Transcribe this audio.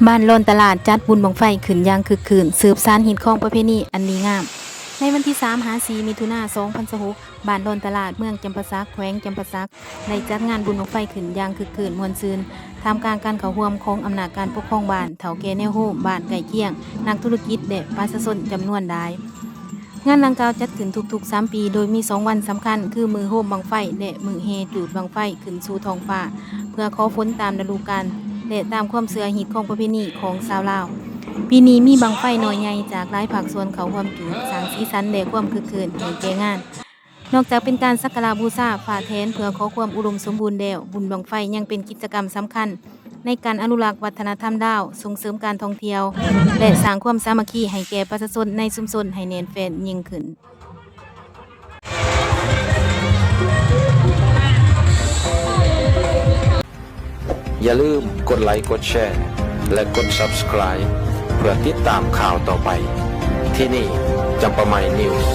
บ้านโลนตลาดจัดบุญบังไฟขึ้นอย่างคึกคืนสืบสานหินของประเพณีอันดีงามในวันที่3-4 มิถุนายน 2026บ้านโลนตลาดเมืองจำปาสักแขวงจำปาสักได้จัดงานบุญบังไฟขึ้นอย่างคึกคืนม่วนซื่นท่ามกลางการเข้าร่วมของอำนาจการปกครองบ้านเฒ่าแก่แนวโฮมบ้านใกล้เคียงนักธุรกิจและประชาชนจำนวนหลายงานดังกล่าวจัดขึ้นทุกๆ3 ปีโดยมี2 วันสำคัญคือมือโฮมบังไฟและมือเฮจูดบังไฟขึ้นสู่ท้องฟ้าเพื่อขอฝนตามฤดูกาลและตามความเชื่อฮิตของประเพณีของชาวลาวปีนี้มีบังไฟน้อยใหญ่จากหลายภาคส่วนเข้าร่วมจุดสร้างสีสันและความคึกคืนให้แก่งานนอกจากเป็นการสักการะบูชาฝ่าแทนเพื่อขอความอุดมสมบูรณ์แล้วบุญบังไฟยังเป็นกิจกรรมสำคัญในการอนุรักษ์วัฒนธรรมดาวส่งเสริมการท่องเที่ยวและสร้างความสามัคคีให้แก่ประชาชนในชุมชนให้แน่นแฟ้นยิ่งขึ้น อย่าลืมกดไลค์กดแชร์และกด Subscribe เพื่อติดตามข่าวต่อไปที่นี่จำปาไมนิวส์